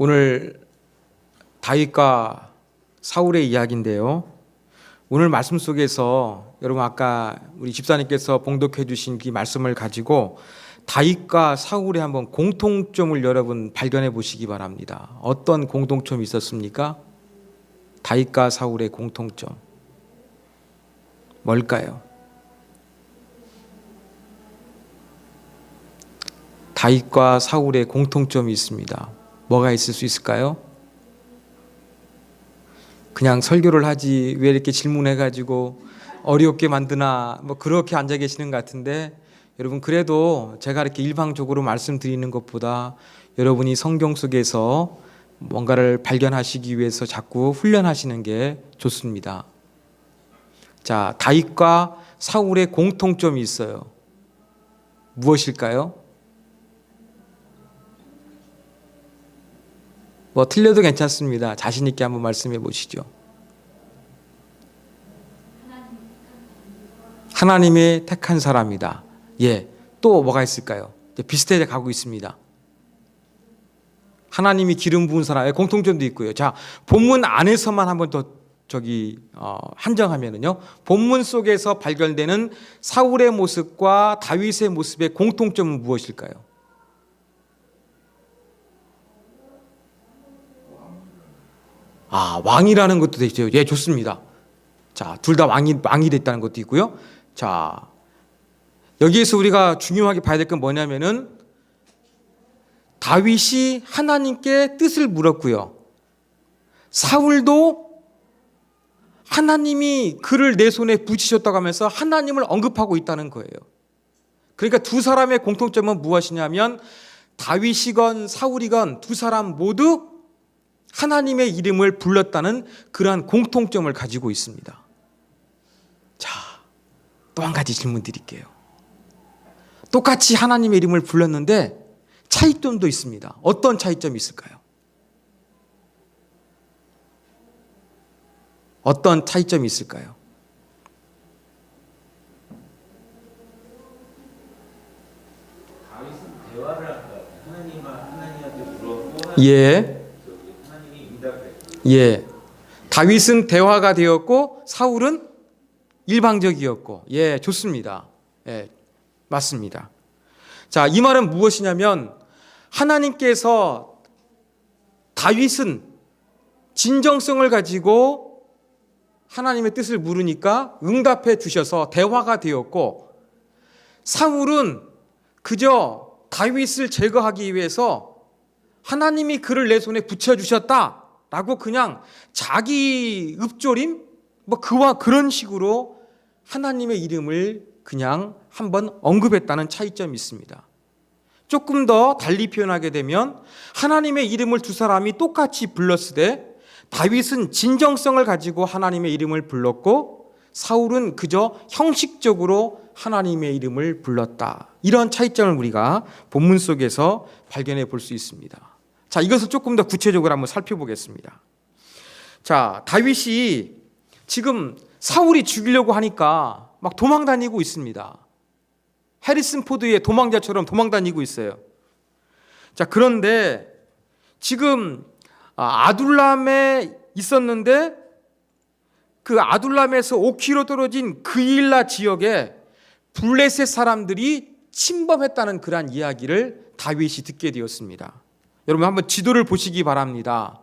오늘 다윗과 사울의 이야기인데요. 오늘 말씀 속에서 여러분 아까 우리 집사님께서 봉독해 주신 그 말씀을 가지고 다윗과 사울의 한번 공통점을 여러분 발견해 보시기 바랍니다. 어떤 공통점이 있었습니까? 다윗과 사울의 공통점 뭘까요? 다윗과 사울의 공통점이 있습니다. 뭐가 있을 수 있을까요? 그냥 설교를 하지 왜 이렇게 질문해가지고 어렵게 만드나 뭐 그렇게 앉아 계시는 것 같은데, 여러분 그래도 제가 이렇게 일방적으로 말씀드리는 것보다 여러분이 성경 속에서 뭔가를 발견하시기 위해서 자꾸 훈련하시는 게 좋습니다. 자, 다윗과 사울의 공통점이 있어요. 무엇일까요? 뭐 틀려도 괜찮습니다. 자신 있게 한번 말씀해 보시죠. 하나님의 택한 사람이다. 예, 또 뭐가 있을까요? 비슷하게 가고 있습니다. 하나님이 기름 부은 사람의 공통점도 있고요. 자, 본문 안에서만 한번 더 한정하면은요, 본문 속에서 발견되는 사울의 모습과 다윗의 모습의 공통점은 무엇일까요? 왕이라는 것도 되죠. 예, 좋습니다. 자, 둘 다 왕이 됐다는 것도 있고요. 자, 여기에서 우리가 중요하게 봐야 될 건 뭐냐면은 다윗이 하나님께 뜻을 물었고요. 사울도 하나님이 그를 내 손에 붙이셨다고 하면서 하나님을 언급하고 있다는 거예요. 그러니까 두 사람의 공통점은 무엇이냐면 다윗이건 사울이건 두 사람 모두 하나님의 이름을 불렀다는 그러한 공통점을 가지고 있습니다. 자, 또 한 가지 질문 드릴게요. 똑같이 하나님의 이름을 불렀는데 차이점도 있습니다. 어떤 차이점이 있을까요? 어떤 차이점이 있을까요? 다윗은 대화를 한 거야. 하나님한테 물었고 예. 하나님이 응답했고. 예. 다윗은 대화가 되었고 사울은 일방적이었고. 예, 좋습니다. 예, 맞습니다. 자, 이 말은 무엇이냐면 하나님께서 다윗은 진정성을 가지고 하나님의 뜻을 물으니까 응답해 주셔서 대화가 되었고, 사울은 그저 다윗을 제거하기 위해서 하나님이 그를 내 손에 붙여주셨다라고 그냥 자기 읊조림 뭐 그와 그런 식으로 하나님의 이름을 그냥 한번 언급했다는 차이점이 있습니다. 조금 더 달리 표현하게 되면 하나님의 이름을 두 사람이 똑같이 불렀으되 다윗은 진정성을 가지고 하나님의 이름을 불렀고 사울은 그저 형식적으로 하나님의 이름을 불렀다. 이런 차이점을 우리가 본문 속에서 발견해 볼 수 있습니다. 자, 이것을 조금 더 구체적으로 한번 살펴보겠습니다. 자, 다윗이 지금 사울이 죽이려고 하니까 막 도망 다니고 있습니다. 해리슨 포드의 도망자처럼 도망 다니고 있어요. 자, 그런데 지금 아둘람에 있었는데 그 아둘람에서 5km 떨어진 그일라 지역에 블레셋 사람들이 침범했다는 그러한 이야기를 다윗이 듣게 되었습니다. 여러분 한번 지도를 보시기 바랍니다.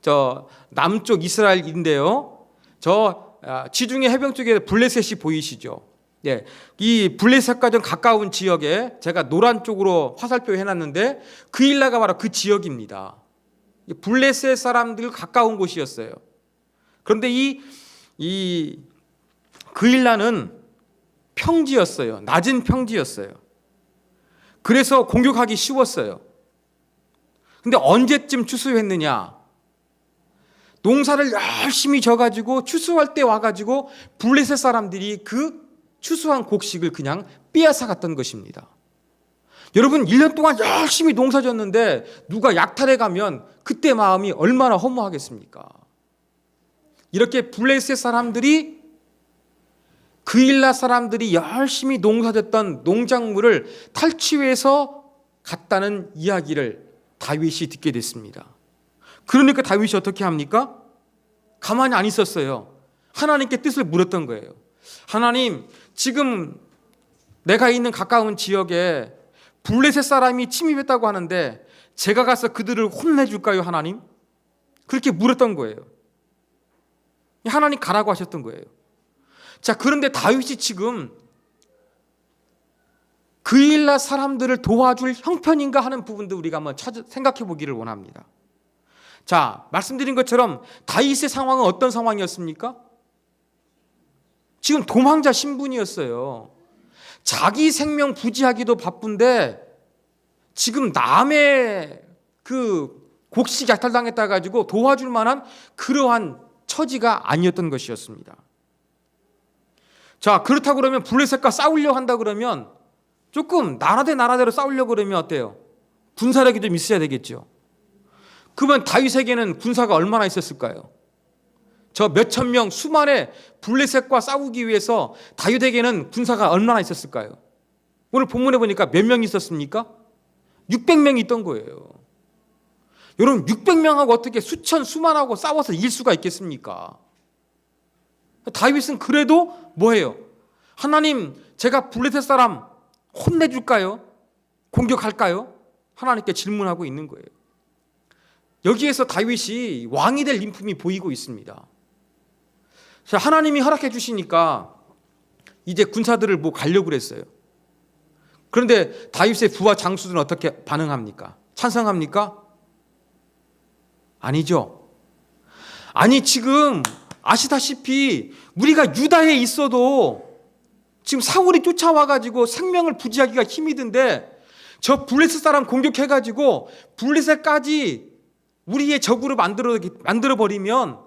저 남쪽 이스라엘인데요. 저 지중해 해변 쪽에 블레셋이 보이시죠? 예, 이 블레셋과 좀 가까운 지역에 제가 노란 쪽으로 화살표 해놨는데 그일라가 바로 그 지역입니다. 블레셋 사람들 가까운 곳이었어요. 그런데 이 그일라는 평지였어요. 낮은 평지였어요. 그래서 공격하기 쉬웠어요. 근데 언제쯤 추수했느냐? 농사를 열심히 져가지고 추수할 때 와가지고 블레셋 사람들이 그 추수한 곡식을 그냥 빼앗아 갔던 것입니다. 여러분 1년 동안 열심히 농사 졌는데 누가 약탈해 가면 그때 마음이 얼마나 허무하겠습니까? 이렇게 블레셋 사람들이 그일라 사람들이 열심히 농사졌던 농작물을 탈취해서 갔다는 이야기를 다윗이 듣게 됐습니다. 그러니까 다윗이 어떻게 합니까? 가만히 안 있었어요. 하나님께 뜻을 물었던 거예요. 하나님, 지금 내가 있는 가까운 지역에 블레셋 사람이 침입했다고 하는데 제가 가서 그들을 혼내줄까요, 하나님? 그렇게 물었던 거예요. 하나님 가라고 하셨던 거예요. 자, 그런데 다윗이 지금 그일라 사람들을 도와줄 형편인가 하는 부분도 우리가 한번 생각해 보기를 원합니다. 자, 말씀드린 것처럼 다윗의 상황은 어떤 상황이었습니까? 지금 도망자 신분이었어요. 자기 생명 부지하기도 바쁜데 지금 남의 그 곡식 약탈당했다 가지고 도와줄 만한 그러한 처지가 아니었던 것이었습니다. 자, 그렇다고 그러면 블레셋과 싸우려고 한다 그러면 조금 나라 대 나라대로 싸우려고 그러면 어때요? 군사력이 좀 있어야 되겠죠. 그러면 다윗에게는 군사가 얼마나 있었을까요? 저 몇천 명 수만의 블레셋과 싸우기 위해서 다윗에게는 군사가 얼마나 있었을까요? 오늘 본문에 보니까 몇 명 있었습니까? 600명이 있던 거예요. 여러분, 600명하고 어떻게 수천 수만하고 싸워서 이길 수가 있겠습니까? 다윗은 그래도 뭐예요? 하나님, 제가 블레셋 사람 혼내줄까요? 공격할까요? 하나님께 질문하고 있는 거예요. 여기에서 다윗이 왕이 될 인품이 보이고 있습니다. 자, 하나님이 허락해 주시니까 이제 군사들을 뭐 가려고 그랬어요. 그런데 다윗의 부하 장수들은 어떻게 반응합니까? 찬성합니까? 아니죠. 아니, 지금 아시다시피 우리가 유다에 있어도 지금 사울이 쫓아와가지고 생명을 부지하기가 힘이 든데 저 블레셋 사람 공격해가지고 블레셋까지 우리의 적으로 만들어버리면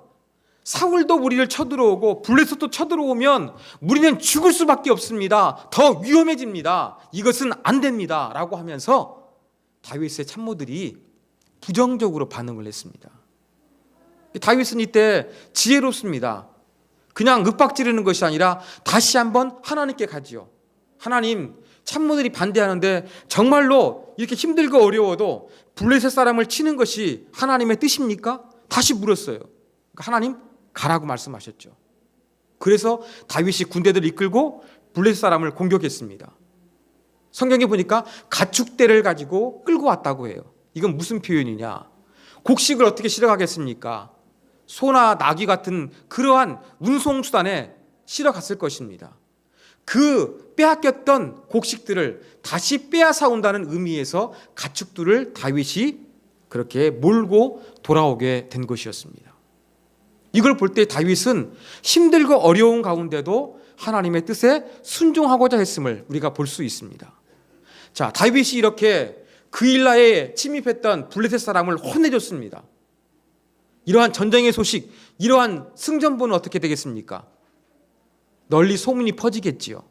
사울도 우리를 쳐들어오고 블레셋도 쳐들어오면 우리는 죽을 수밖에 없습니다. 더 위험해집니다. 이것은 안 됩니다. 라고 하면서 다윗의 참모들이 부정적으로 반응을 했습니다. 다윗은 이때 지혜롭습니다. 그냥 윽박지르는 것이 아니라 다시 한번 하나님께 가지요. 하나님, 참모들이 반대하는데 정말로 이렇게 힘들고 어려워도 블레셋 사람을 치는 것이 하나님의 뜻입니까? 다시 물었어요. 그러니까 하나님 가라고 말씀하셨죠. 그래서 다윗이 군대들을 이끌고 블레셋 사람을 공격했습니다. 성경에 보니까 가축대를 가지고 끌고 왔다고 해요. 이건 무슨 표현이냐? 곡식을 어떻게 실어가겠습니까? 소나 나귀 같은 그러한 운송수단에 실어갔을 것입니다. 그 빼앗겼던 곡식들을 다시 빼앗아 온다는 의미에서 가축들을 다윗이 그렇게 몰고 돌아오게 된 것이었습니다. 이걸 볼 때 다윗은 힘들고 어려운 가운데도 하나님의 뜻에 순종하고자 했음을 우리가 볼 수 있습니다. 자, 다윗이 이렇게 그일라에 침입했던 블레셋 사람을 혼내줬습니다. 이러한 전쟁의 소식, 이러한 승전보는 어떻게 되겠습니까? 널리 소문이 퍼지겠지요.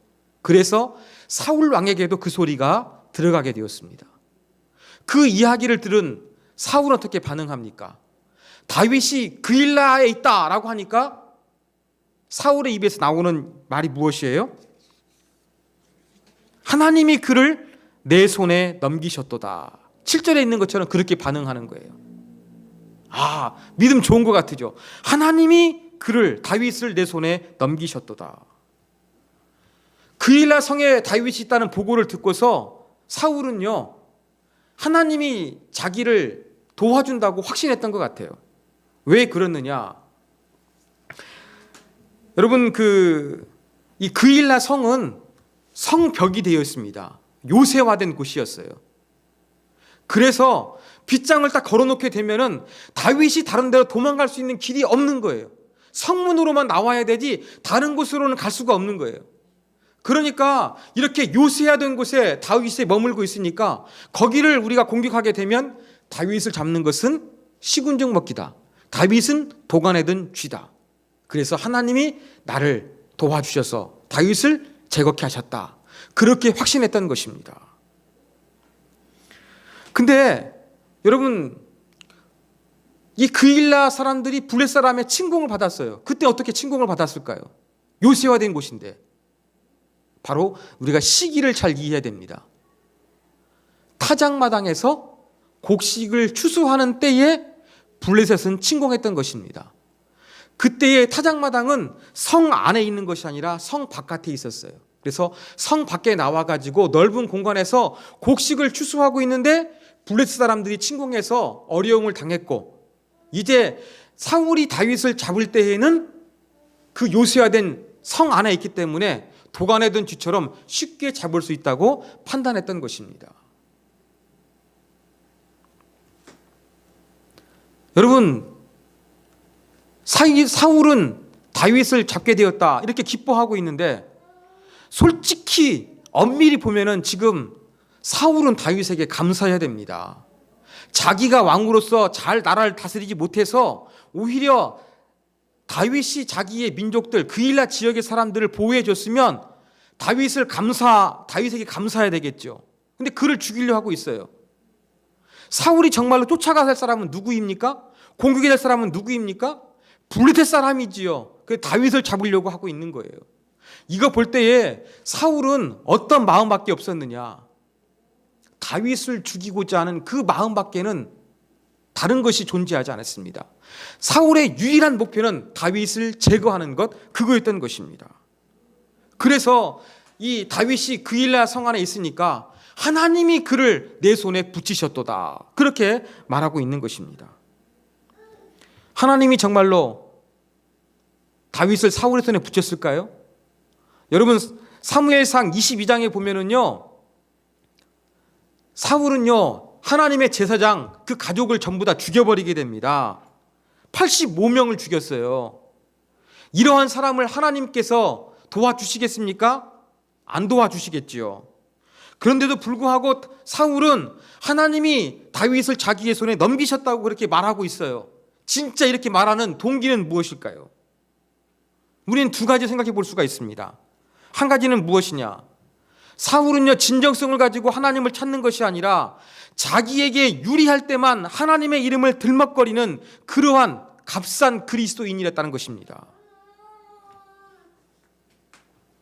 그래서 사울 왕에게도 그 소리가 들어가게 되었습니다. 그 이야기를 들은 사울은 어떻게 반응합니까? 다윗이 그일라에 있다라고 하니까 사울의 입에서 나오는 말이 무엇이에요? 하나님이 그를 내 손에 넘기셨도다. 7절에 있는 것처럼 그렇게 반응하는 거예요. 아, 믿음 좋은 것 같으죠. 하나님이 그를, 다윗을 내 손에 넘기셨도다. 그일라 성에 다윗이 있다는 보고를 듣고서 사울은요, 하나님이 자기를 도와준다고 확신했던 것 같아요. 왜 그러느냐? 여러분, 이 그일라 성은 성벽이 되어 있습니다. 요새화된 곳이었어요. 그래서 빗장을 딱 걸어놓게 되면은 다윗이 다른 데로 도망갈 수 있는 길이 없는 거예요. 성문으로만 나와야 되지 다른 곳으로는 갈 수가 없는 거예요. 그러니까 이렇게 요새화된 곳에 다윗이 머물고 있으니까 거기를 우리가 공격하게 되면 다윗을 잡는 것은 시군증 먹기다. 다윗은 도간에 든 쥐다. 그래서 하나님이 나를 도와주셔서 다윗을 제거케 하셨다. 그렇게 확신했던 것입니다. 근데 여러분, 이 그일라 사람들이 블레 사람의 침공을 받았어요. 그때 어떻게 침공을 받았을까요? 요새화된 곳인데. 바로 우리가 시기를 잘 이해해야 됩니다. 타작마당에서 곡식을 추수하는 때에 블레셋은 침공했던 것입니다. 그때의 타작마당은 성 안에 있는 것이 아니라 성 바깥에 있었어요. 그래서 성 밖에 나와가지고 넓은 공간에서 곡식을 추수하고 있는데 블레셋 사람들이 침공해서 어려움을 당했고, 이제 사울이 다윗을 잡을 때에는 그 요새화된 성 안에 있기 때문에 도간에 든 쥐처럼 쉽게 잡을 수 있다고 판단했던 것입니다. 여러분, 사울은 다윗을 잡게 되었다 이렇게 기뻐하고 있는데, 솔직히 엄밀히 보면은 지금 사울은 다윗에게 감사해야 됩니다. 자기가 왕으로서 잘 나라를 다스리지 못해서 오히려 다윗이 자기의 민족들, 그일라 지역의 사람들을 보호해 줬으면 다윗에게 감사해야 되겠죠. 근데 그를 죽이려 하고 있어요. 사울이 정말로 쫓아가야 할 사람은 누구입니까? 공격해야 할 사람은 누구입니까? 블레셋 사람이지요. 그 다윗을 잡으려고 하고 있는 거예요. 이거 볼 때에 사울은 어떤 마음밖에 없었느냐? 다윗을 죽이고자 하는 그 마음밖에는 다른 것이 존재하지 않았습니다. 사울의 유일한 목표는 다윗을 제거하는 것, 그거였던 것입니다. 그래서 이 다윗이 그일라 성 안에 있으니까 하나님이 그를 내 손에 붙이셨도다, 그렇게 말하고 있는 것입니다. 하나님이 정말로 다윗을 사울의 손에 붙였을까요? 여러분, 사무엘상 22장에 보면은요, 사울은요 하나님의 제사장 그 가족을 전부 다 죽여버리게 됩니다. 85명을 죽였어요. 이러한 사람을 하나님께서 도와주시겠습니까? 안 도와주시겠지요. 그런데도 불구하고 사울은 하나님이 다윗을 자기의 손에 넘기셨다고 그렇게 말하고 있어요. 진짜 이렇게 말하는 동기는 무엇일까요? 우리는 두 가지 생각해 볼 수가 있습니다. 한 가지는 무엇이냐? 사울은요 진정성을 가지고 하나님을 찾는 것이 아니라 자기에게 유리할 때만 하나님의 이름을 들먹거리는 그러한 값싼 그리스도인이랬다는 것입니다.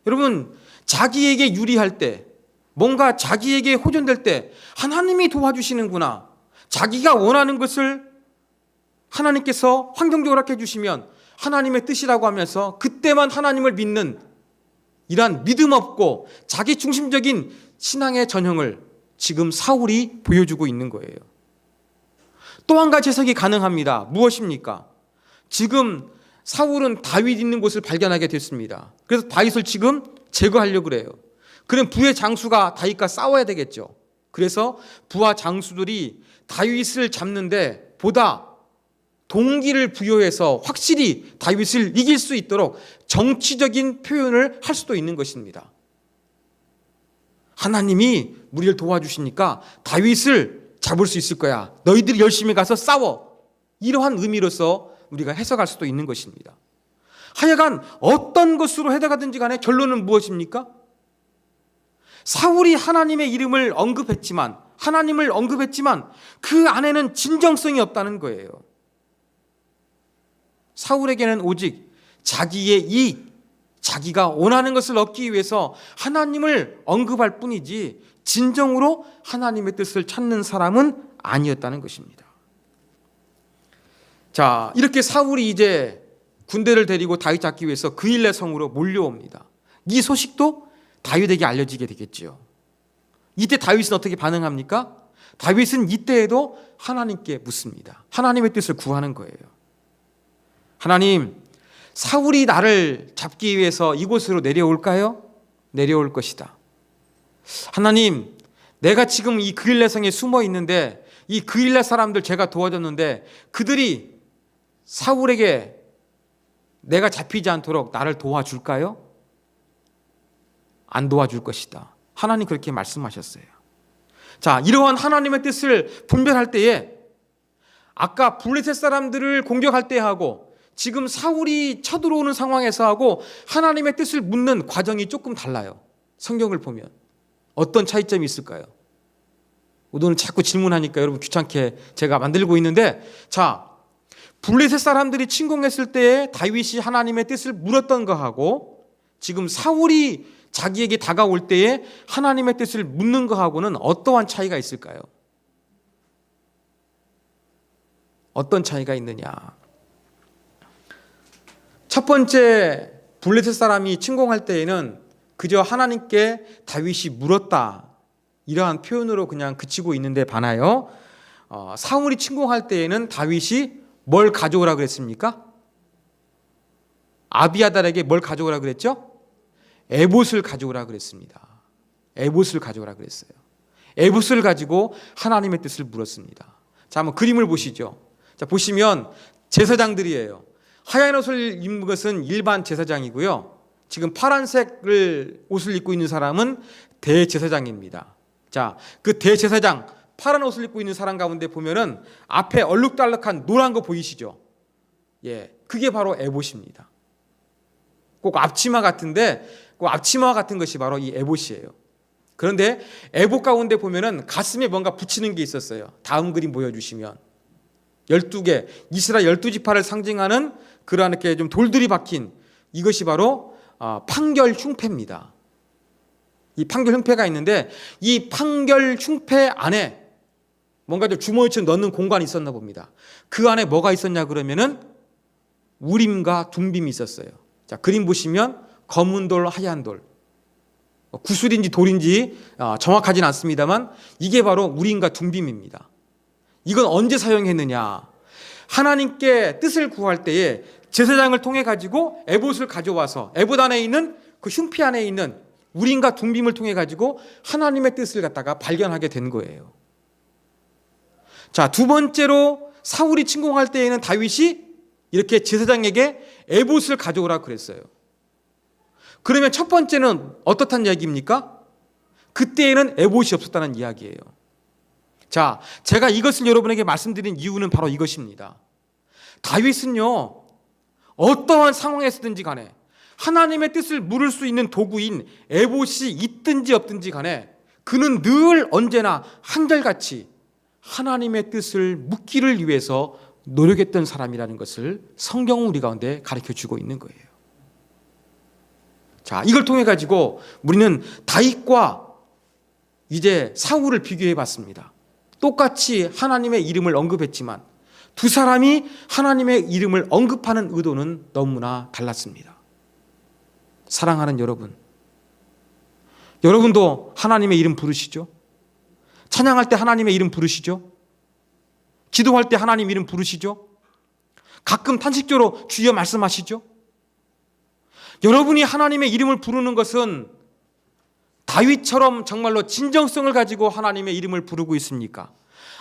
여러분, 자기에게 유리할 때, 뭔가 자기에게 호전될 때 하나님이 도와주시는구나, 자기가 원하는 것을 하나님께서 환경적으로 허락해 주시면 하나님의 뜻이라고 하면서 그때만 하나님을 믿는 이러한 믿음 없고 자기 중심적인 신앙의 전형을 지금 사울이 보여주고 있는 거예요. 또 한 가지 해석이 가능합니다. 무엇입니까? 지금 사울은 다윗 있는 곳을 발견하게 됐습니다. 그래서 다윗을 지금 제거하려고 그래요. 그럼 부의 장수가 다윗과 싸워야 되겠죠. 그래서 부하 장수들이 다윗을 잡는데 보다 동기를 부여해서 확실히 다윗을 이길 수 있도록 정치적인 표현을 할 수도 있는 것입니다. 하나님이 우리를 도와주시니까 다윗을 잡을 수 있을 거야. 너희들이 열심히 가서 싸워. 이러한 의미로서 우리가 해석할 수도 있는 것입니다. 하여간 어떤 것으로 해석하든지 간에 결론은 무엇입니까? 사울이 하나님의 이름을 언급했지만, 하나님을 언급했지만 그 안에는 진정성이 없다는 거예요. 사울에게는 오직 자기의 이익, 자기가 원하는 것을 얻기 위해서 하나님을 언급할 뿐이지 진정으로 하나님의 뜻을 찾는 사람은 아니었다는 것입니다. 자, 이렇게 사울이 이제 군대를 데리고 다윗 잡기 위해서 그일레 성으로 몰려옵니다. 이 소식도 다윗에게 알려지게 되겠지요. 이때 다윗은 어떻게 반응합니까? 다윗은 이때에도 하나님께 묻습니다. 하나님의 뜻을 구하는 거예요. 하나님, 사울이 나를 잡기 위해서 이곳으로 내려올까요? 내려올 것이다. 하나님, 내가 지금 이 그일라 성에 숨어 있는데 이 그일라 사람들 제가 도와줬는데 그들이 사울에게 내가 잡히지 않도록 나를 도와줄까요? 안 도와줄 것이다. 하나님 그렇게 말씀하셨어요. 자, 이러한 하나님의 뜻을 분별할 때에 아까 블레셋 사람들을 공격할 때 하고 지금 사울이 쳐들어오는 상황에서 하고 하나님의 뜻을 묻는 과정이 조금 달라요. 성경을 보면 어떤 차이점이 있을까요? 오늘은 자꾸 질문하니까 여러분 귀찮게 제가 만들고 있는데, 자, 블레셋 사람들이 침공했을 때에 다윗이 하나님의 뜻을 물었던 거하고 지금 사울이 자기에게 다가올 때에 하나님의 뜻을 묻는 거하고는 어떠한 차이가 있을까요? 어떤 차이가 있느냐? 첫 번째 블레셋 사람이 침공할 때에는 그저 하나님께 다윗이 물었다, 이러한 표현으로 그냥 그치고 있는데 반하여 사울이 침공할 때에는 다윗이 뭘 가져오라 그랬습니까? 아비아달에게 뭘 가져오라 그랬죠? 에봇을 가져오라 그랬습니다. 에봇을 가져오라 그랬어요. 에봇을 가지고 하나님의 뜻을 물었습니다. 자, 한번 그림을 보시죠. 자, 보시면 제사장들이에요. 하얀 옷을 입는 것은 일반 제사장이고요. 지금 파란색을 옷을 입고 있는 사람은 대제사장입니다. 자, 그 대제사장 파란 옷을 입고 있는 사람 가운데 보면은 앞에 얼룩달룩한 노란 거 보이시죠? 예, 그게 바로 에봇입니다. 꼭 앞치마 같은데, 꼭 앞치마와 같은 것이 바로 이 에봇이에요. 그런데 에봇 가운데 보면은 가슴에 뭔가 붙이는 게 있었어요. 다음 그림 보여주시면 12개 이스라엘 12지파를 상징하는 그러한 이렇게 좀 돌들이 박힌 이것이 바로 판결 흉패입니다. 이 판결 흉패가 있는데 이 판결 흉패 안에 뭔가 좀 주머니처럼 넣는 공간이 있었나 봅니다. 그 안에 뭐가 있었냐 그러면은 우림과 둠빔이 있었어요. 자, 그림 보시면 검은 돌, 하얀 돌, 구슬인지 돌인지 정확하진 않습니다만 이게 바로 우림과 둠빔입니다. 이건 언제 사용했느냐? 하나님께 뜻을 구할 때에 제사장을 통해 가지고 에봇을 가져와서 에봇 안에 있는 그 흉패 안에 있는 우림과 둠빔을 통해 가지고 하나님의 뜻을 갖다가 발견하게 된 거예요. 자, 두 번째로 사울이 침공할 때에는 다윗이 이렇게 제사장에게 에봇을 가져오라 그랬어요. 그러면 첫 번째는 어떻다는 이야기입니까? 그때에는 에봇이 없었다는 이야기예요. 자, 제가 이것을 여러분에게 말씀드린 이유는 바로 이것입니다. 다윗은요, 어떠한 상황에서든지 간에 하나님의 뜻을 물을 수 있는 도구인 에봇이 있든지 없든지 간에 그는 늘 언제나 한결같이 하나님의 뜻을 묻기를 위해서 노력했던 사람이라는 것을 성경은 우리 가운데 가르쳐주고 있는 거예요. 자, 이걸 통해 가지고 우리는 다윗과 이제 사울을 비교해 봤습니다. 똑같이 하나님의 이름을 언급했지만 두 사람이 하나님의 이름을 언급하는 의도는 너무나 달랐습니다. 사랑하는 여러분, 여러분도 하나님의 이름 부르시죠? 찬양할 때 하나님의 이름 부르시죠? 기도할 때 하나님 이름 부르시죠? 가끔 탄식조로 주여 말씀하시죠? 여러분이 하나님의 이름을 부르는 것은 다윗처럼 정말로 진정성을 가지고 하나님의 이름을 부르고 있습니까?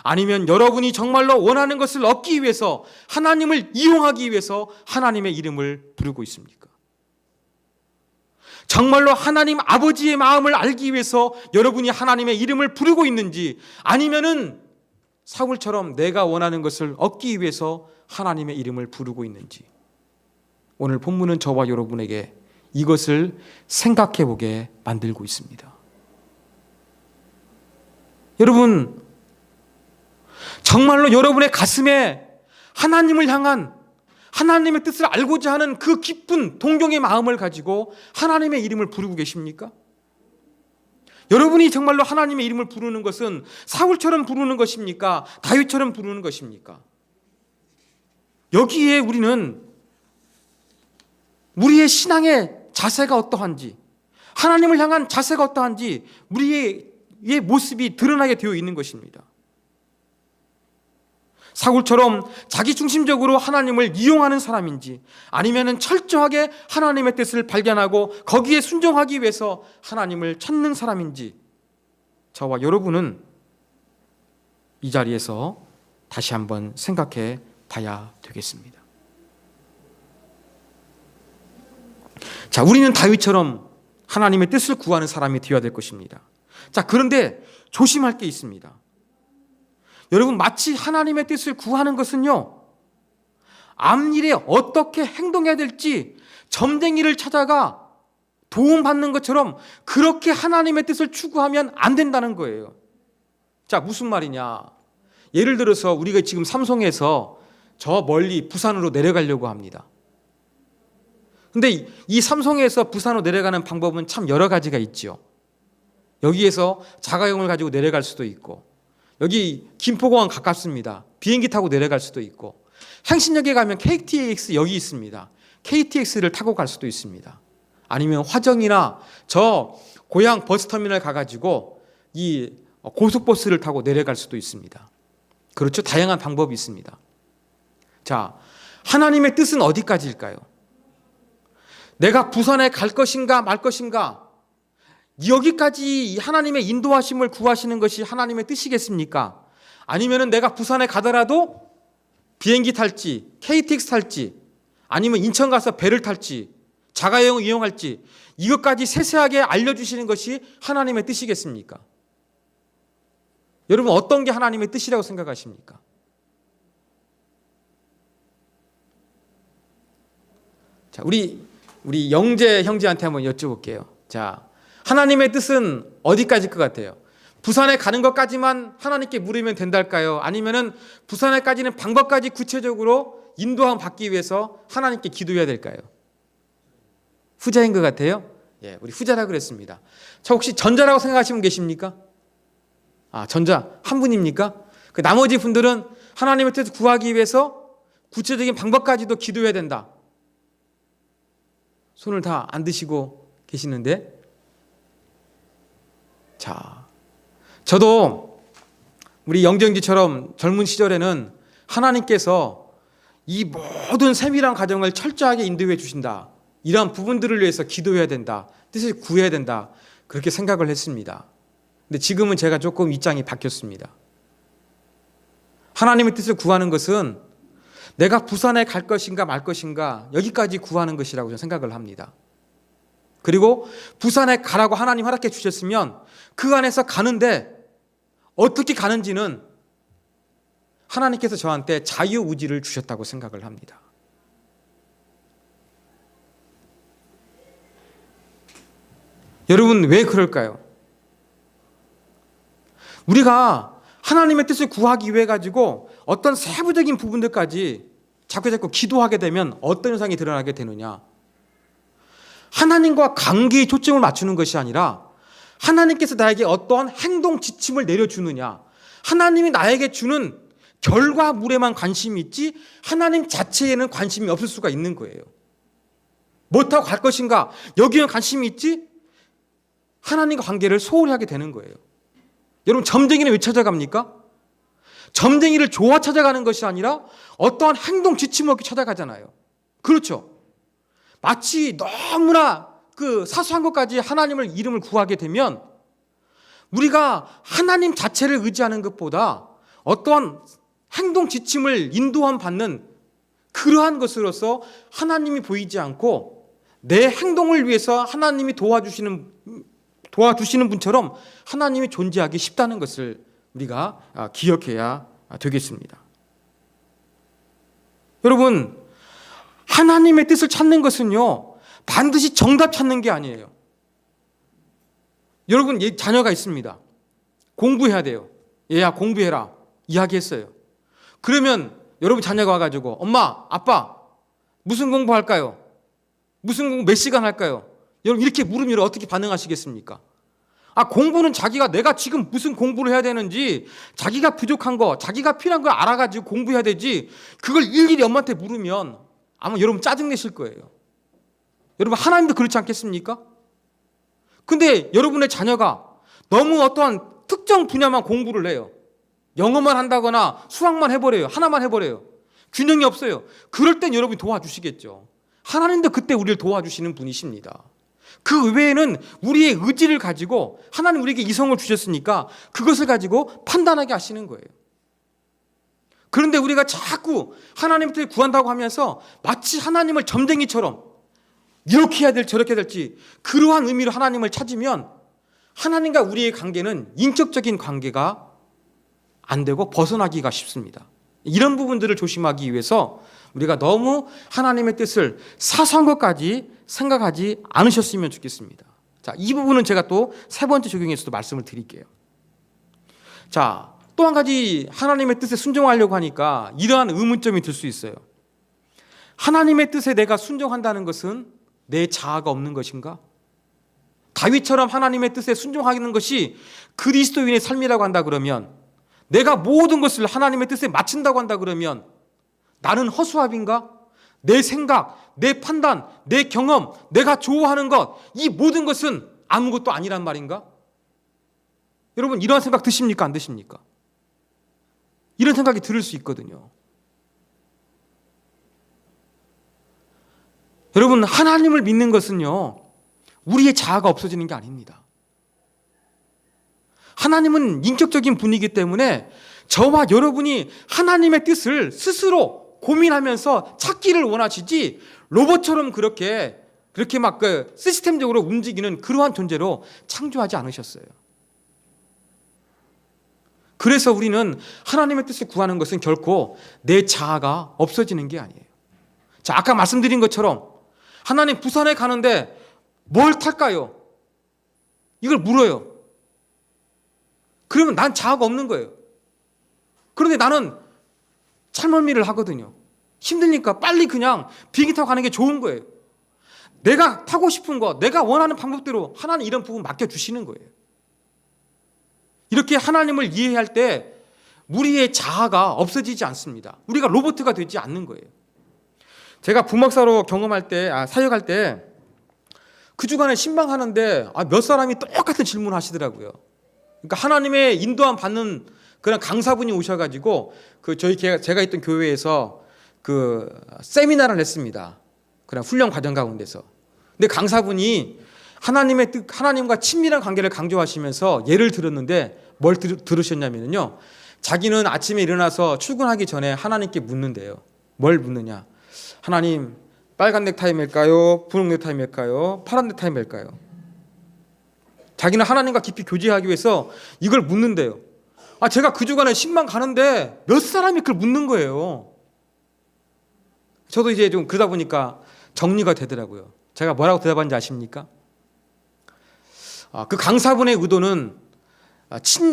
아니면 여러분이 정말로 원하는 것을 얻기 위해서 하나님을 이용하기 위해서 하나님의 이름을 부르고 있습니까? 정말로 하나님 아버지의 마음을 알기 위해서 여러분이 하나님의 이름을 부르고 있는지, 아니면은 사울처럼 내가 원하는 것을 얻기 위해서 하나님의 이름을 부르고 있는지, 오늘 본문은 저와 여러분에게 이것을 생각해 보게 만들고 있습니다. 여러분, 정말로 여러분의 가슴에 하나님을 향한 하나님의 뜻을 알고자 하는 그 깊은 동경의 마음을 가지고 하나님의 이름을 부르고 계십니까? 여러분이 정말로 하나님의 이름을 부르는 것은 사울처럼 부르는 것입니까? 다윗처럼 부르는 것입니까? 여기에 우리는 우리의 신앙의 자세가 어떠한지, 하나님을 향한 자세가 어떠한지 우리의 모습이 드러나게 되어 있는 것입니다. 사울처럼 자기중심적으로 하나님을 이용하는 사람인지, 아니면 철저하게 하나님의 뜻을 발견하고 거기에 순종하기 위해서 하나님을 찾는 사람인지, 저와 여러분은 이 자리에서 다시 한번 생각해 봐야 되겠습니다. 자, 우리는 다윗처럼 하나님의 뜻을 구하는 사람이 되어야 될 것입니다. 자, 그런데 조심할 게 있습니다. 여러분, 마치 하나님의 뜻을 구하는 것은요, 앞일에 어떻게 행동해야 될지 점쟁이를 찾아가 도움받는 것처럼 그렇게 하나님의 뜻을 추구하면 안 된다는 거예요. 자, 무슨 말이냐? 예를 들어서 우리가 지금 삼송에서 저 멀리 부산으로 내려가려고 합니다. 근데 이 삼송에서 부산으로 내려가는 방법은 참 여러 가지가 있죠. 여기에서 자가용을 가지고 내려갈 수도 있고, 여기 김포공항 가깝습니다. 비행기 타고 내려갈 수도 있고, 행신역에 가면 KTX 역이 있습니다. KTX를 타고 갈 수도 있습니다. 아니면 화정이나 저 고향 버스터미널 가가지고 이 고속버스를 타고 내려갈 수도 있습니다. 그렇죠? 다양한 방법이 있습니다. 자, 하나님의 뜻은 어디까지일까요? 내가 부산에 갈 것인가 말 것인가, 여기까지 하나님의 인도하심을 구하시는 것이 하나님의 뜻이겠습니까? 아니면은 내가 부산에 가더라도 비행기 탈지, KTX 탈지, 아니면 인천 가서 배를 탈지, 자가용을 이용할지, 이것까지 세세하게 알려주시는 것이 하나님의 뜻이겠습니까? 여러분, 어떤 게 하나님의 뜻이라고 생각하십니까? 자, 우리 영재 형제한테 한번 여쭤볼게요. 자, 하나님의 뜻은 어디까지일 것 같아요? 부산에 가는 것까지만 하나님께 물으면 된달까요? 아니면은 부산에까지는 방법까지 구체적으로 인도함 받기 위해서 하나님께 기도해야 될까요? 후자인 것 같아요? 예, 우리 후자라 그랬습니다. 저 혹시 전자라고 생각하시는 분 계십니까? 아, 전자 한 분입니까? 그 나머지 분들은 하나님의 뜻을 구하기 위해서 구체적인 방법까지도 기도해야 된다. 손을 다 안 드시고 계시는데, 자, 저도 우리 영정지처럼 젊은 시절에는 하나님께서 이 모든 세밀한 과정을 철저하게 인도해 주신다, 이러한 부분들을 위해서 기도해야 된다, 뜻을 구해야 된다, 그렇게 생각을 했습니다. 근데 지금은 제가 조금 입장이 바뀌었습니다. 하나님의 뜻을 구하는 것은 내가 부산에 갈 것인가 말 것인가, 여기까지 구하는 것이라고 저는 생각을 합니다. 그리고 부산에 가라고 하나님 허락해 주셨으면 그 안에서 가는데 어떻게 가는지는 하나님께서 저한테 자유의지를 주셨다고 생각을 합니다. 여러분, 왜 그럴까요? 우리가 하나님의 뜻을 구하기 위해 가지고 어떤 세부적인 부분들까지 자꾸 기도하게 되면 어떤 현상이 드러나게 되느냐? 하나님과 관계에 초점을 맞추는 것이 아니라 하나님께서 나에게 어떠한 행동 지침을 내려주느냐, 하나님이 나에게 주는 결과물에만 관심이 있지 하나님 자체에는 관심이 없을 수가 있는 거예요. 못하고 갈 것인가, 여기에 관심이 있지 하나님과 관계를 소홀히 하게 되는 거예요. 여러분, 점쟁이는 왜 찾아갑니까? 점쟁이를 좋아 찾아가는 것이 아니라 어떠한 행동 지침을 얻기 찾아가잖아요. 그렇죠? 마치 너무나 그 사소한 것까지 하나님을 이름을 구하게 되면 우리가 하나님 자체를 의지하는 것보다 어떠한 행동 지침을 인도함 받는 그러한 것으로서 하나님이 보이지 않고 내 행동을 위해서 하나님이 도와주시는 분처럼 하나님이 존재하기 쉽다는 것을 우리가 기억해야 되겠습니다. 여러분, 하나님의 뜻을 찾는 것은요, 반드시 정답 찾는 게 아니에요. 여러분, 자녀가 있습니다. 공부해야 돼요. 얘야, 공부해라. 이야기했어요. 그러면 여러분 자녀가 와가지고, 엄마, 아빠, 무슨 공부할까요? 무슨 공부 몇 시간 할까요? 여러분, 이렇게 물으면 어떻게 반응하시겠습니까? 공부는 내가 지금 무슨 공부를 해야 되는지, 자기가 부족한 거, 자기가 필요한 걸 알아가지고 공부해야 되지, 그걸 일일이 엄마한테 물으면 아마 여러분 짜증내실 거예요. 여러분, 하나님도 그렇지 않겠습니까? 근데 여러분의 자녀가 너무 어떠한 특정 분야만 공부를 해요. 영어만 한다거나 수학만 해버려요. 하나만 해버려요. 균형이 없어요. 그럴 땐 여러분이 도와주시겠죠. 하나님도 그때 우리를 도와주시는 분이십니다. 그 외에는 우리의 의지를 가지고 하나님 우리에게 이성을 주셨으니까 그것을 가지고 판단하게 하시는 거예요. 그런데 우리가 자꾸 하나님 뜻을 구한다고 하면서 마치 하나님을 점쟁이처럼 이렇게 해야 될 저렇게 해야 될지 그러한 의미로 하나님을 찾으면 하나님과 우리의 관계는 인격적인 관계가 안 되고 벗어나기가 쉽습니다. 이런 부분들을 조심하기 위해서 우리가 너무 하나님의 뜻을 사소한 것까지 생각하지 않으셨으면 좋겠습니다. 자, 이 부분은 제가 또 세 번째 적용에서도 말씀을 드릴게요. 자, 또 한 가지 하나님의 뜻에 순종하려고 하니까 이러한 의문점이 들 수 있어요. 하나님의 뜻에 내가 순종한다는 것은 내 자아가 없는 것인가? 다윗처럼 하나님의 뜻에 순종하는 것이 그리스도인의 삶이라고 한다 그러면 내가 모든 것을 하나님의 뜻에 맞춘다고 한다 그러면 나는 허수아비인가? 내 생각, 내 판단, 내 경험, 내가 좋아하는 것, 이 모든 것은 아무것도 아니란 말인가? 여러분, 이런 생각 드십니까? 안 드십니까? 이런 생각이 들을 수 있거든요. 여러분, 하나님을 믿는 것은요, 우리의 자아가 없어지는 게 아닙니다. 하나님은 인격적인 분이기 때문에 저와 여러분이 하나님의 뜻을 스스로 고민하면서 찾기를 원하시지, 로봇처럼 그렇게 막 시스템적으로 움직이는 그러한 존재로 창조하지 않으셨어요. 그래서 우리는 하나님의 뜻을 구하는 것은 결코 내 자아가 없어지는 게 아니에요. 자, 아까 말씀드린 것처럼 하나님, 부산에 가는데 뭘 탈까요? 이걸 물어요. 그러면 난 자아가 없는 거예요. 그런데 나는 charm일을 하거든요. 힘드니까 빨리 그냥 비행기 타고 가는 게 좋은 거예요. 내가 타고 싶은 거, 내가 원하는 방법대로 하나님 이런 부분 맡겨주시는 거예요. 이렇게 하나님을 이해할 때 우리의 자아가 없어지지 않습니다. 우리가 로봇가 되지 않는 거예요. 제가 부목사로 사역할 때 그 주간에 신방하는데 몇 사람이 똑같은 질문을 하시더라고요. 그러니까 하나님의 인도함 받는 그런 강사분이 오셔가지고 제가 있던 교회에서 세미나를 했습니다. 그런 훈련 과정 가운데서. 근데 강사분이 하나님과 친밀한 관계를 강조하시면서 예를 들었는데 뭘 들으셨냐면요. 자기는 아침에 일어나서 출근하기 전에 하나님께 묻는데요. 뭘 묻느냐? 하나님, 빨간 넥타이 맬까요? 분홍 넥타이 맬까요? 파란 넥타이 맬까요? 자기는 하나님과 깊이 교제하기 위해서 이걸 묻는데요. 제가 그 주간에 신방 가는데 몇 사람이 그걸 묻는 거예요. 저도 이제 좀 그러다 보니까 정리가 되더라고요. 제가 뭐라고 대답하는지 아십니까? 그 강사분의 의도는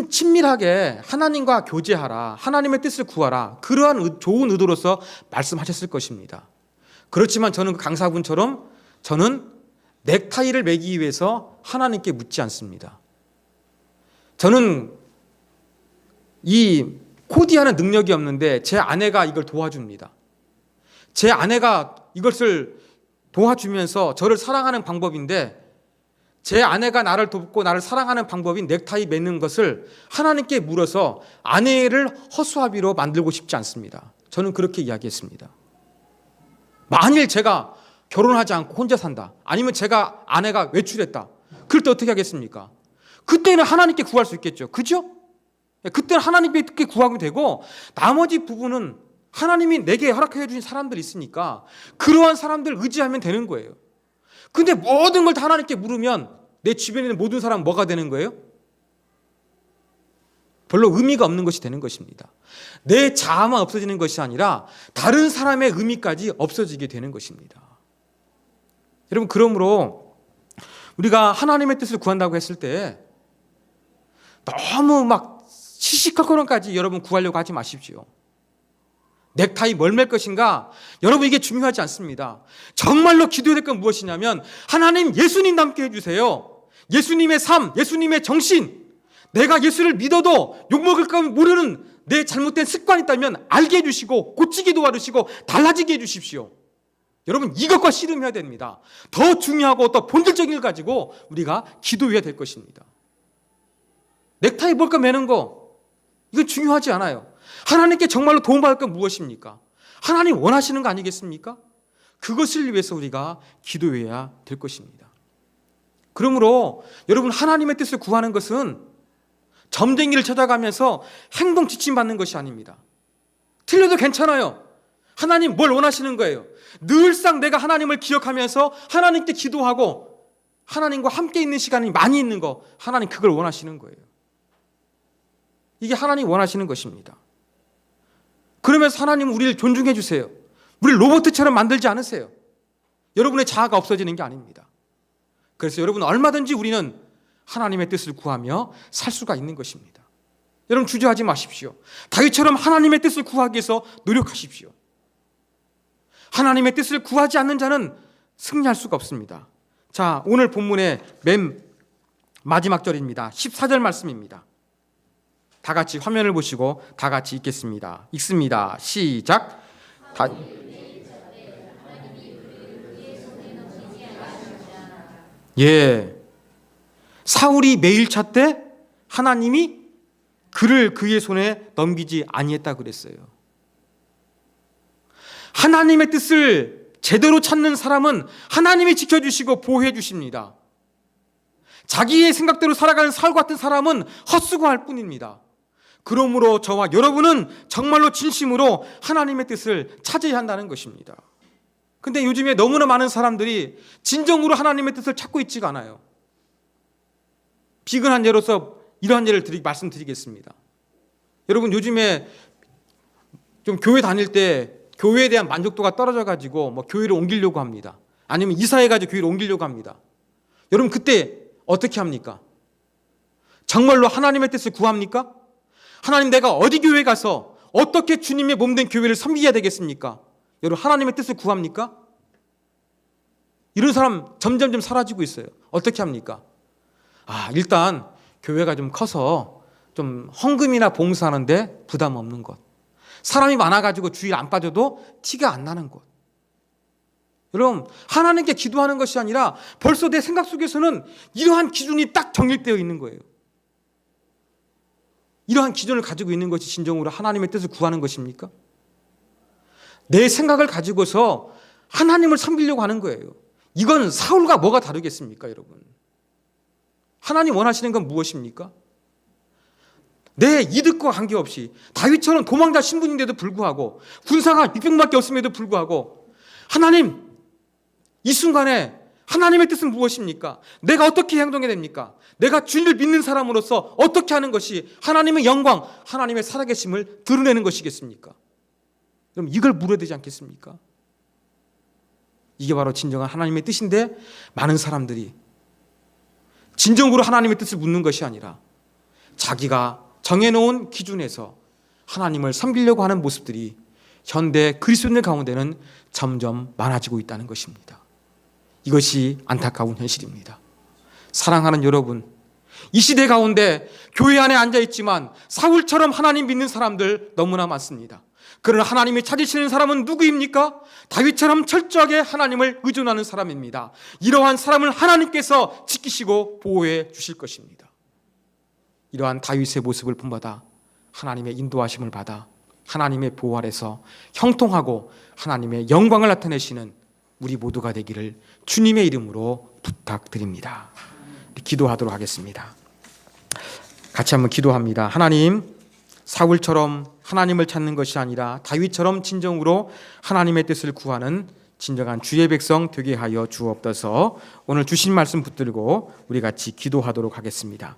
친밀하게 하나님과 교제하라, 하나님의 뜻을 구하라, 그러한 좋은 의도로서 말씀하셨을 것입니다. 그렇지만 저는 그 강사분처럼 저는 넥타이를 매기 위해서 하나님께 묻지 않습니다. 저는 이 코디하는 능력이 없는데 제 아내가 이걸 도와줍니다. 제 아내가 이것을 도와주면서 저를 사랑하는 방법인데, 제 아내가 나를 돕고 나를 사랑하는 방법인 넥타이 매는 것을 하나님께 물어서 아내를 허수아비로 만들고 싶지 않습니다. 저는 그렇게 이야기했습니다. 만일 제가 결혼하지 않고 혼자 산다, 아니면 아내가 외출했다, 그럴 때 어떻게 하겠습니까? 그때는 하나님께 구할 수 있겠죠. 그죠? 그때는 하나님께 구하면 되고, 나머지 부분은 하나님이 내게 허락해 주신 사람들이 있으니까 그러한 사람들 의지하면 되는 거예요. 근데 모든 걸 다 하나님께 물으면 내 주변에 있는 모든 사람은 뭐가 되는 거예요? 별로 의미가 없는 것이 되는 것입니다. 내 자아만 없어지는 것이 아니라 다른 사람의 의미까지 없어지게 되는 것입니다. 여러분, 그러므로 우리가 하나님의 뜻을 구한다고 했을 때 너무 막 시시콜콜한까지 여러분 구하려고 하지 마십시오. 넥타이 뭘 맬 것인가? 여러분, 이게 중요하지 않습니다. 정말로 기도해야 될 건 무엇이냐면, 하나님, 예수님 닮게 해주세요. 예수님의 삶, 예수님의 정신, 내가 예수를 믿어도 욕먹을까 모르는 내 잘못된 습관이 있다면 알게 해주시고 고치게 도와주시고 달라지게 해주십시오. 여러분, 이것과 씨름해야 됩니다. 더 중요하고 더 본질적인 걸 가지고 우리가 기도해야 될 것입니다. 넥타이 뭘까 매는 거, 이건 중요하지 않아요. 하나님께 정말로 도움받을 건 무엇입니까? 하나님 원하시는 거 아니겠습니까? 그것을 위해서 우리가 기도해야 될 것입니다. 그러므로 여러분, 하나님의 뜻을 구하는 것은 점쟁이를 찾아가면서 행동 지침받는 것이 아닙니다. 틀려도 괜찮아요. 하나님 뭘 원하시는 거예요? 늘상 내가 하나님을 기억하면서 하나님께 기도하고 하나님과 함께 있는 시간이 많이 있는 거, 하나님 그걸 원하시는 거예요. 이게 하나님 원하시는 것입니다. 그러면서 하나님은 우리를 존중해 주세요. 우리를 로봇처럼 만들지 않으세요. 여러분의 자아가 없어지는 게 아닙니다. 그래서 여러분, 얼마든지 우리는 하나님의 뜻을 구하며 살 수가 있는 것입니다. 여러분, 주저하지 마십시오. 다윗처럼 하나님의 뜻을 구하기 위해서 노력하십시오. 하나님의 뜻을 구하지 않는 자는 승리할 수가 없습니다. 자, 오늘 본문의 맨 마지막 절입니다. 14절 말씀입니다. 다 같이 화면을 보시고 다 같이 읽겠습니다. 읽습니다. 시작. 다... 예. 사울이 매일차 때 하나님이 그를 그의 손에 넘기지 아니했다 그랬어요. 하나님의 뜻을 제대로 찾는 사람은 하나님이 지켜주시고 보호해 주십니다. 자기의 생각대로 살아가는 사울 같은 사람은 헛수고할 뿐입니다. 그러므로 저와 여러분은 정말로 진심으로 하나님의 뜻을 찾아야 한다는 것입니다. 근데 요즘에 너무나 많은 사람들이 진정으로 하나님의 뜻을 찾고 있지가 않아요. 비근한 예로서 이러한 예를 말씀드리겠습니다. 여러분 요즘에 좀 교회 다닐 때 교회에 대한 만족도가 떨어져가지고 뭐 교회를 옮기려고 합니다. 아니면 이사해가지고 교회를 옮기려고 합니다. 여러분 그때 어떻게 합니까? 정말로 하나님의 뜻을 구합니까? 하나님 내가 어디 교회 가서 어떻게 주님의 몸된 교회를 섬기해야 되겠습니까? 여러분 하나님의 뜻을 구합니까? 이런 사람 점점점 사라지고 있어요. 어떻게 합니까? 일단 교회가 좀 커서 좀 헌금이나 봉사하는데 부담 없는 것. 사람이 많아가지고 주일 안 빠져도 티가 안 나는 것. 여러분 하나님께 기도하는 것이 아니라 벌써 내 생각 속에서는 이러한 기준이 딱 정립되어 있는 거예요. 이러한 기준을 가지고 있는 것이 진정으로 하나님의 뜻을 구하는 것입니까? 내 생각을 가지고서 하나님을 섬기려고 하는 거예요. 이건 사울과 뭐가 다르겠습니까, 여러분? 하나님 원하시는 건 무엇입니까? 내 이득과 관계없이 다윗처럼 도망자 신분인데도 불구하고 군사가 600밖에 없음에도 불구하고 하나님, 이 순간에 하나님의 뜻은 무엇입니까? 내가 어떻게 행동해야 됩니까? 내가 주님을 믿는 사람으로서 어떻게 하는 것이 하나님의 영광, 하나님의 살아계심을 드러내는 것이겠습니까? 그럼 이걸 물어야 되지 않겠습니까? 이게 바로 진정한 하나님의 뜻인데 많은 사람들이 진정으로 하나님의 뜻을 묻는 것이 아니라 자기가 정해놓은 기준에서 하나님을 섬기려고 하는 모습들이 현대 그리스도인들 가운데는 점점 많아지고 있다는 것입니다. 이것이 안타까운 현실입니다. 사랑하는 여러분, 이 시대 가운데 교회 안에 앉아있지만 사울처럼 하나님 믿는 사람들 너무나 많습니다. 그러나 하나님이 찾으시는 사람은 누구입니까? 다윗처럼 철저하게 하나님을 의존하는 사람입니다. 이러한 사람을 하나님께서 지키시고 보호해 주실 것입니다. 이러한 다윗의 모습을 본받아 하나님의 인도하심을 받아 하나님의 보호 아래서 형통하고 하나님의 영광을 나타내시는 우리 모두가 되기를 주님의 이름으로 부탁드립니다. 기도하도록 하겠습니다. 같이 한번 기도합니다. 하나님, 사울처럼 하나님을 찾는 것이 아니라 다윗처럼 진정으로 하나님의 뜻을 구하는 진정한 주의 백성 되게 하여 주옵소서. 오늘 주신 말씀 붙들고 우리 같이 기도하도록 하겠습니다.